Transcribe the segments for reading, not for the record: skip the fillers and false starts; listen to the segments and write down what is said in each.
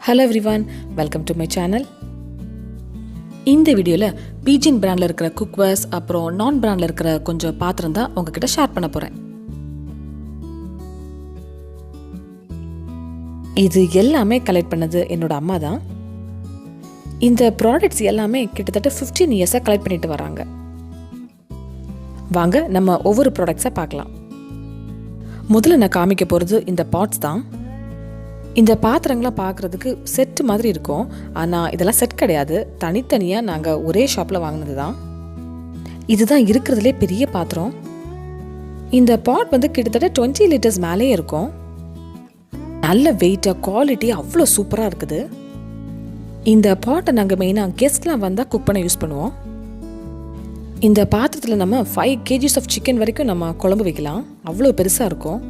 Hello everyone, welcome to my channel. இந்த வீடியோவில் Pigeon பிராண்டில் இருக்கிற குக்வேர்ஸ் அப்புறம் நான் பிராண்டில் இருக்கிற கொஞ்சம் பாத்திரம் தான் உங்ககிட்ட ஷேர் பண்ண போகிறேன். இது எல்லாமே கலெக்ட் பண்ணது என்னோட அம்மா தான். இந்த ப்ராடக்ட்ஸ் எல்லாமே கிட்டத்தட்ட 15 இயர்ஸாக கலெக்ட் பண்ணிட்டு வராங்க. வாங்க நம்ம ஒவ்வொரு ப்ராடக்ட்ஸாக பார்க்கலாம். முதல்ல நான் காமிக்க போகிறது இந்த பாட்ஸ் தான். இந்த பாத்திரங்களாம் பார்க்குறதுக்கு செட்டு மாதிரி இருக்கும், ஆனால் இதெல்லாம் செட் கிடையாது. தனித்தனியாக நாங்கள் ஒரே ஷாப்பில் வாங்கினது தான். இதுதான் இருக்கிறதுலே பெரிய பாத்திரம். இந்த பாட் வந்து கிட்டத்தட்ட 20 லிட்டர்ஸ் மேலே இருக்கும். நல்ல வெயிட்டாக குவாலிட்டி அவ்வளோ சூப்பராக இருக்குது. இந்த பாட்டை நாங்கள் மெயினாக கெஸ்ட்லாம் வந்தால் குக் பண்ண யூஸ் பண்ணுவோம். இந்த பாத்திரத்தில் நம்ம 5 kgs ஆஃப் சிக்கன் வரைக்கும் நம்ம குழம்பு வைக்கலாம், அவ்வளோ பெருசாக இருக்கும்.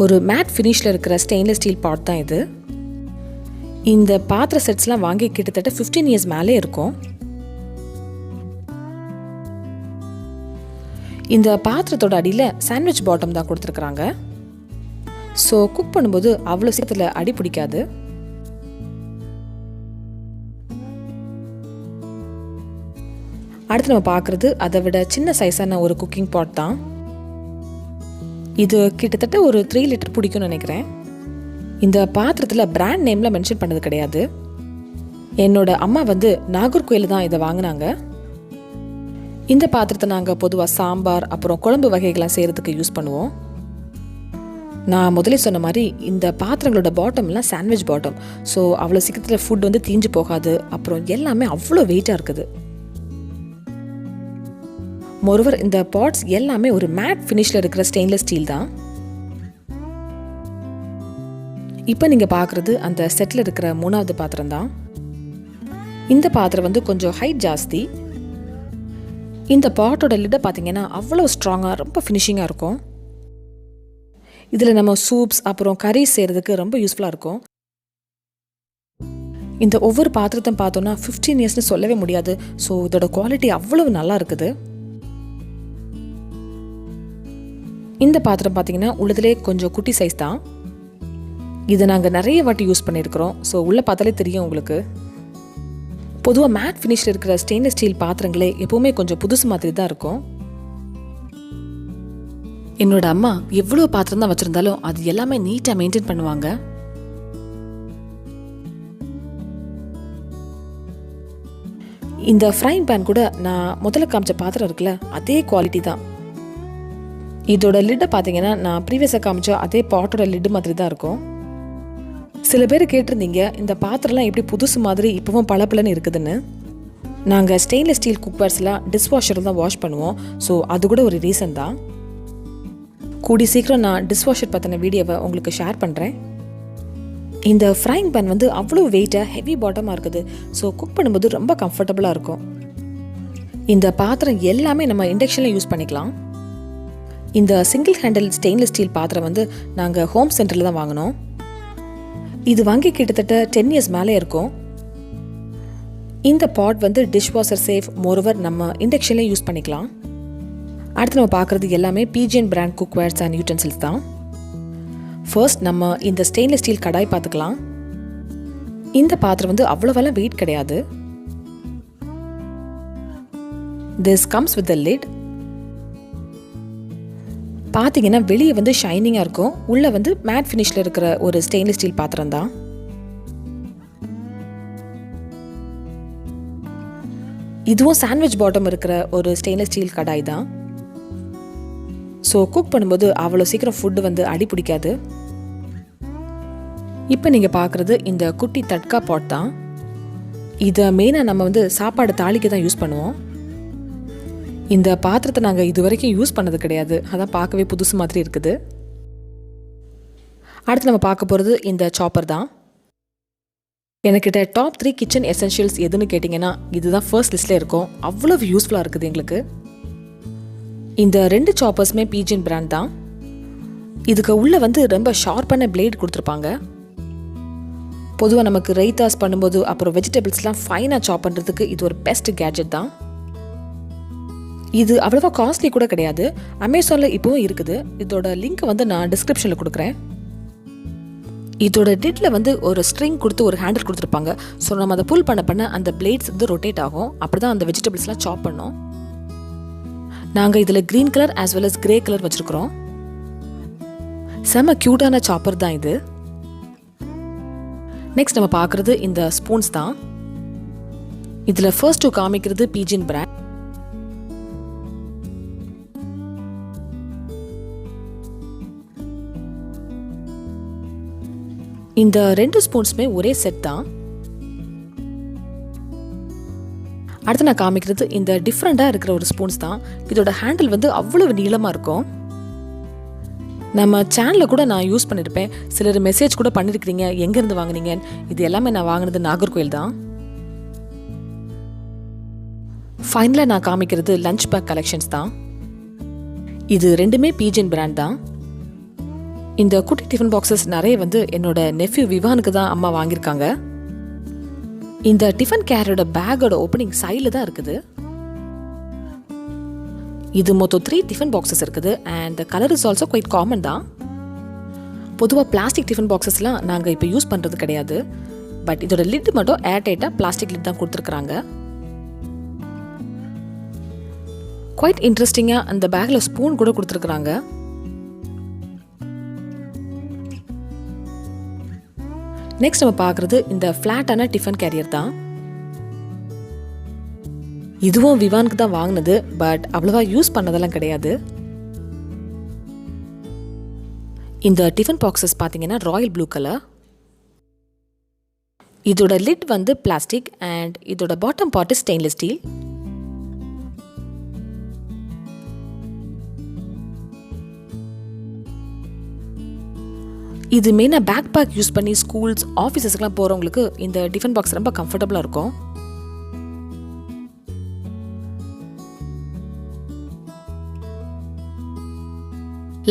ஒரு மேட் ஃபினிஷில் இருக்கிற ஸ்டெயின்லெஸ் ஸ்டீல் பாட் தான் இது. இந்த பாத்திர செட்ஸ்லாம் வாங்கி கிட்டத்தட்ட 15 இயர்ஸ் மேலே இருக்கும். இந்த பாத்திரத்தோட அடியில் சாண்ட்விச் பாட்டம் தான் கொடுத்துருக்குறாங்க. ஸோ குக் பண்ணும்போது அவ்வளோ சீக்கிரத்தில் அடி பிடிக்காது. அடுத்து நம்ம பார்க்குறது அதை விட சின்ன சைஸான ஒரு குக்கிங் பாட் தான். இது கிட்டத்தட்ட ஒரு 3 லிட்டர் பிடிக்கும்னு நினைக்கிறேன். இந்த பாத்திரத்தில் பிராண்ட் நேமில் மென்ஷன் பண்ணது கிடையாது. என்னோட அம்மா வந்து நாகர்கோயில் தான் இதை வாங்கினாங்க. இந்த பாத்திரத்தை நாங்கள் பொதுவாக சாம்பார் அப்புறம் குழம்பு வகைகள்லாம் செய்கிறதுக்கு யூஸ் பண்ணுவோம். நான் முதலே சொன்ன மாதிரி இந்த பாத்திரங்களோட பாட்டம்லாம் சாண்ட்விச் பாட்டம். ஸோ அவ்வளோ சீக்கிரத்தில் ஃபுட் வந்து தீஞ்சு போகாது. அப்புறம் எல்லாமே அவ்வளோ வெயிட்டாக இருக்குது. மொருவர் இந்த பாட்ஸ் எல்லாமே ஒரு மேட் ஃபினிஷில் இருக்கிற ஸ்டெயின்லெஸ் ஸ்டீல் தான். இப்போ நீங்கள் பார்க்குறது அந்த செட்டில் இருக்கிற 3வது பாத்திரம் தான். இந்த பாத்திரம் வந்து கொஞ்சம் ஹைட் ஜாஸ்தி. இந்த பாட்டோட லிட்டை பார்த்தீங்கன்னா அவ்வளோ ஸ்ட்ராங்காக ரொம்ப ஃபினிஷிங்காக இருக்கும். இதில் நம்ம சூப்ஸ் அப்புறம் கறி செய்கிறதுக்கு ரொம்ப யூஸ்ஃபுல்லாக இருக்கும். இந்த ஒவ்வொரு பாத்திரத்தை பார்த்தோன்னா 15 இயர்ஸ்னு சொல்லவே முடியாது. ஸோ இதோட குவாலிட்டி அவ்வளவு நல்லா இருக்குது. இந்த பாத்திரம் பார்த்தீங்கன்னா உள்ளதுலே கொஞ்சம் குட்டி சைஸ் தான். இதை நாங்கள் நிறைய வாட்டி யூஸ் பண்ணியிருக்கிறோம். ஸோ உள்ளே பார்த்தாலே தெரியும் உங்களுக்கு. பொதுவாக மேட் ஃபினிஷில் இருக்கிற ஸ்டெயின்லெஸ் ஸ்டீல் பாத்திரங்களே எப்போவுமே கொஞ்சம் புதுசு மாதிரி தான் இருக்கும். என்னோட அம்மா எவ்வளோ பாத்திரம் தான் வச்சுருந்தாலும் அது எல்லாமே நீட்டாக மெயின்டைன் பண்ணுவாங்க. இந்த ஃப்ரைங் பேன் கூட நான் முதல்ல காமிச்ச பாத்திரம் இருக்குல்ல, அதே குவாலிட்டி தான். இதோட லிட்டை பார்த்தீங்கன்னா நான் ப்ரீவியஸாக காமிச்ச அதே பாட்டோட லிட்டு மாதிரி தான் இருக்கும். சில பேர் கேட்டிருந்தீங்க இந்த பாத்திரம்லாம் எப்படி புதுசு மாதிரி இப்போவும் பளபளன்னு இருக்குதுன்னு. நாங்கள் ஸ்டெயின்லெஸ் ஸ்டீல் குக்வேர்ஸ்லாம் டிஷ்வாஷரில் தான் வாஷ் பண்ணுவோம். ஸோ அது கூட ஒரு ரீசன் தான். கூடி சீக்கிரம் நான் டிஷ்வாஷர் பற்றின வீடியோவை உங்களுக்கு ஷேர் பண்ணுறேன். இந்த ஃப்ரைங் பேன் வந்து அவ்வளோ வெயிட்டாக ஹெவி பாட்டமாக இருக்குது. ஸோ குக் பண்ணும்போது ரொம்ப கம்ஃபர்டபுளாக இருக்கும். இந்த பாத்திரம் எல்லாமே நம்ம இண்டக்ஷனில் யூஸ் பண்ணிக்கலாம். இந்த சிங்கிள் ஹேண்டில் ஸ்டெயின்லெஸ் ஸ்டீல் பாத்திரம் வந்து நாங்கள் ஹோம் சென்டரில் தான் வாங்கினோம். இது வாங்கி கிட்டத்தட்ட 10 இயர்ஸ் மேலே இருக்கும். இந்த பாட் வந்து டிஷ்வாஷர் சேஃப். மோரோவர் நம்ம இண்டக்ஷன்லேயே யூஸ் பண்ணிக்கலாம். அடுத்து நம்ம பார்க்குறது எல்லாமே Pigeon brand cookwares and utensils தான். ஃபர்ஸ்ட் நம்ம இந்த ஸ்டெயின்லெஸ் ஸ்டீல் கடாய் பார்த்துக்கலாம். இந்த பாத்திரம் வந்து அவ்வளோவெல்லாம் வெயிட் கிடையாது. This comes with the lid. பார்த்தீங்கன்னா வெளியே வந்து ஷைனிங்காக இருக்கும், உள்ளே வந்து மேட் ஃபினிஷில் இருக்கிற ஒரு ஸ்டெயின்லெஸ் ஸ்டீல் பாத்திரம் தான். இதுவும் சாண்ட்விச் பாட்டம் இருக்கிற ஒரு ஸ்டெயின்லெஸ் ஸ்டீல் கடாய் தான். ஸோ குக் பண்ணும்போது அவ்வளோ சீக்கிரம் ஃபுட்டு வந்து அடி பிடிக்காது. இப்போ நீங்கள் பார்க்குறது இந்த குட்டி தட்கா பாட் தான். இதை மெயினாக நம்ம வந்து சாப்பாடு தாளிக்க தான் யூஸ் பண்ணுவோம். இந்த பாத்திரத்தை நாங்கள் இது வரைக்கும் யூஸ் பண்ணது கிடையாது. அதான் பார்க்கவே புதுசு மாதிரி இருக்குது. அடுத்து நம்ம பார்க்க போகிறது இந்த சாப்பர் தான். எனக்கிட்ட டாப் 3 கிச்சன் எசென்ஷியல்ஸ் எதுன்னு கேட்டிங்கன்னா இதுதான் ஃபர்ஸ்ட் லிஸ்ட்டில் இருக்கும். அவ்வளோ யூஸ்ஃபுல்லாக இருக்குது எங்களுக்கு. இந்த 2 சாப்பர்ஸுமே Pigeon பிராண்ட் தான். இதுக்கு உள்ளே வந்து ரொம்ப ஷார்ப்பான பிளேட் கொடுத்துருப்பாங்க. பொதுவாக நமக்கு ரைத்தாஸ் பண்ணும்போது அப்புறம் வெஜிடபிள்ஸ்லாம் ஃபைனாக சாப் பண்ணுறதுக்கு இது ஒரு பெஸ்ட் கேட்ஜெட் தான். இது அவ்வளோவா காஸ்ட்லி கூட கிடையாது. அமேசானில் இப்போவும் இருக்குது. இதோட லிங்க் வந்து நான் டிஸ்கிரிப்ஷனில் கொடுக்குறேன். இதோட டிட்ல வந்து ஒரு ஸ்ட்ரிங் கொடுத்து ஒரு ஹேண்டில் கொடுத்துருப்பாங்க. ஸோ நம்ம அதை புல் பண்ண அந்த பிளேட்ஸ் வந்து ரொட்டேட் ஆகும். அப்படி தான் அந்த வெஜிடபிள்ஸ்லாம் சாப் பண்ணோம். நாங்கள் இதில் green colour as well as grey colour வச்சுருக்குறோம். செம்ம க்யூட்டான சாப்பர் தான் இது. நெக்ஸ்ட் நம்ம பார்க்குறது இந்த ஸ்பூன்ஸ் தான். இதில் ஃபர்ஸ்ட் டூ காமிக்கிறது பீஜன் பிராண்ட். இந்த 2 ஸ்பூன்ஸுமே ஒரே செட் தான். அடுத்து நான் காமிக்கிறது இந்த டிஃப்ரெண்ட்டாக இருக்கிற ஒரு ஸ்பூன்ஸ் தான். இதோட ஹேண்டில் வந்து அவ்வளவு நீளமாக இருக்கும். நம்ம சேனலில் கூட நான் யூஸ் பண்ணியிருப்பேன். சிலர் மெசேஜ் கூட பண்ணியிருக்கிறீங்க, எங்கேருந்து வாங்கினீங்க. இது எல்லாமே நான் வாங்கினது நாகர்கோயில் தான். ஃபைனலாக நான் காமிக்கிறது லஞ்ச் பேக் கலெக்ஷன்ஸ் தான். இது 2மே பீஜன் பிராண்ட் தான். இந்த குட்டி டிஃபன் பாக்ஸஸ் நிறைய வந்து என்னோட நெஃப்யூ விவானுக்கு தான் அம்மா வாங்கியிருக்காங்க. இந்த டிஃபன் கேரோட பேக்கோட ஓப்பனிங் சைடில் தான் இருக்குது. இது மொத்தம் 3 டிஃபன் பாக்ஸஸ் இருக்குது. And colour is also quite common தான். பொதுவாக பிளாஸ்டிக் டிஃபன் பாக்ஸஸ்லாம் நாங்கள் இப்போ யூஸ் பண்ணுறது கிடையாது. பட் இதோட லிட் மட்டும் ஏர்டைட்டாக பிளாஸ்டிக் லிட் தான் கொடுத்துருக்குறாங்க. குவைட் இன்ட்ரெஸ்டிங்காக அந்த பேக்கில் ஸ்பூன் கூட கொடுத்துருக்குறாங்க. நெக்ஸ்ட் நம்ம பார்க்குறது இந்த ஃப்ளாட்டான டிஃபன் கேரியர் தான். இதுவும் விவானுக்கு தான் வாங்கினது. பட் அவ்வளோவா யூஸ் பண்ணதெல்லாம் கிடையாது. இந்த டிஃபன் பாக்ஸஸ் பார்த்தீங்கன்னா ராயல் ப்ளூ கலர். இதோட லிட் வந்து பிளாஸ்டிக் அண்ட் இதோட பாட்டம் பார்ட் ஸ்டெயின்லெஸ் ஸ்டீல். இது மெயினாக பேக் பேக் யூஸ் பண்ணி ஸ்கூல்ஸ் ஆஃபீஸஸ்க்குலாம் போகிறவங்களுக்கு இந்த டிஃபன் பாக்ஸ் ரொம்ப கம்ஃபர்டபுளாக இருக்கும்.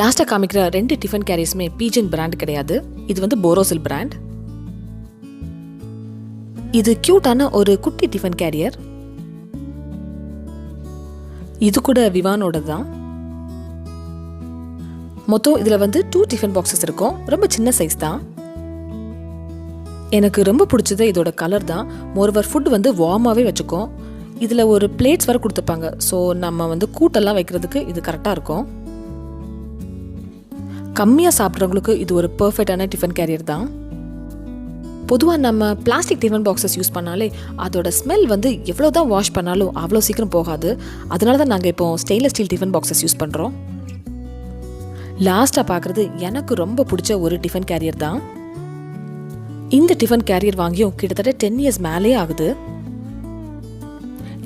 லாஸ்ட்டாக காமிக்கிற 2 டிஃபன் கேரியர்ஸுமே பீஜன் பிராண்ட் கிடையாது. இது வந்து போரோசில் பிராண்ட். இது க்யூட்டான ஒரு குட்டி டிஃபன் கேரியர். இது கூட விவானோட தான். மொத்தம் இதில் வந்து 2 டிஃபன் பாக்ஸஸ் இருக்கும். ரொம்ப சின்ன சைஸ் தான். எனக்கு ரொம்ப பிடிச்சது இதோட கலர் தான். மோரோவர் ஃபுட் வந்து வார்மாகவே வச்சுக்கும். இதில் ஒரு பிளேட்ஸ் வர கொடுத்துருப்பாங்க. ஸோ நம்ம வந்து கூட்டெல்லாம் வைக்கிறதுக்கு இது கரெக்டாக இருக்கும். கம்மியாக சாப்பிட்றவங்களுக்கு இது ஒரு பர்ஃபெக்டான டிஃபன் கேரியர் தான். பொதுவாக நம்ம பிளாஸ்டிக் டிஃபன் பாக்ஸஸ் யூஸ் பண்ணாலே அதோட ஸ்மெல் வந்து எவ்வளோ தான் வாஷ் பண்ணாலும் அவ்வளோ சீக்கிரம் போகாது. அதனால தான் நாங்கள் இப்போ stainless steel tiffin boxes use பண்ணுறோம். லாஸ்ட்டாக பார்க்குறது எனக்கு ரொம்ப பிடிச்ச ஒரு டிஃபன் கேரியர் தான். இந்த டிஃபன் கேரியர் வாங்கியும் கிட்டத்தட்ட 10 இயர்ஸ் மேலே ஆகுது.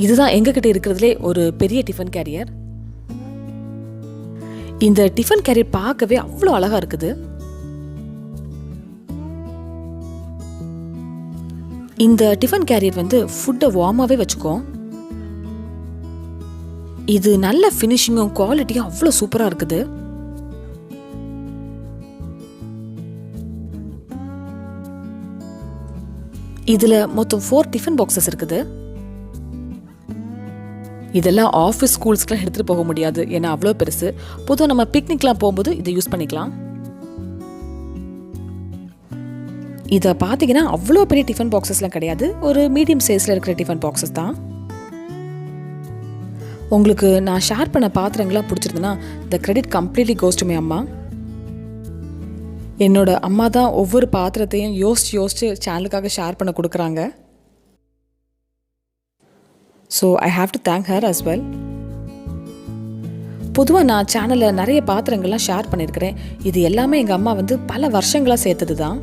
இதுதான் எங்ககிட்ட இருக்கிறதுலே ஒரு பெரிய டிஃபன் கேரியர். இந்த டிஃபன் கேரியர் பார்க்கவே அவ்வளோ அழகாக இருக்குது. இந்த டிஃபன் கேரியர் வந்து ஃபுட்டை வார்மாகவே வச்சுக்கோம். இது நல்ல ஃபினிஷிங்கும் குவாலிட்டியும் அவ்வளோ சூப்பராக இருக்குது. இதில் மொத்தம் 4 டிஃபன் பாக்ஸஸ் இருக்குது. இதெல்லாம் ஆஃபீஸ் ஸ்கூல்ஸ்க்குலாம் எடுத்துகிட்டு போக முடியாது, ஏன்னா அவ்வளோ பெருசு. பொதுவாக நம்ம பிக்னிக்லாம் போகும்போது இதை யூஸ் பண்ணிக்கலாம். இதை பார்த்தீங்கன்னா அவ்வளோ பெரிய டிஃபன் பாக்ஸஸ்லாம் கிடையாது. ஒரு மீடியம் சைஸில் இருக்கிற டிஃபன் பாக்ஸஸ் தான். உங்களுக்கு நான் ஷேர் பண்ண பாத்திரங்கள்லாம் பிடிச்சிருந்துன்னா the credit completely goes to my அம்மா. என்னோட அம்மா தான் ஒவ்வொரு பாத்திரத்தையும் யோசிச்சு சேனலுக்காக ஷேர் பண்ண கொடுக்குறாங்க. So I have to thank her as well. பொதுவாக நான் சேனலில் நிறைய பாத்திரங்கள்லாம் ஷேர் பண்ணியிருக்கிறேன். இது எல்லாமே எங்கள் அம்மா வந்து பல வருஷங்களாக சேர்த்தது தான்.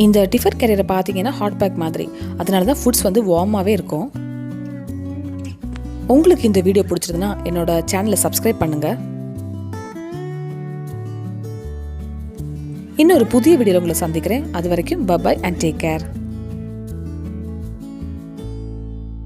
இந்த டிஃபன் கேரியரை பார்த்தீங்கன்னா ஹாட் பேக் மாதிரி. அதனால தான் ஃபுட்ஸ் வந்து வார்மாகவே இருக்கும். உங்களுக்கு இந்த வீடியோ பிடிச்சிருந்துன்னா என்னோட சேனலை சப்ஸ்கிரைப் பண்ணுங்கள். இன்னொரு புதிய வீடியோவில் உங்களை சந்திக்கிறேன். அது வரைக்கும் பை அண்ட் டேக் கேர்.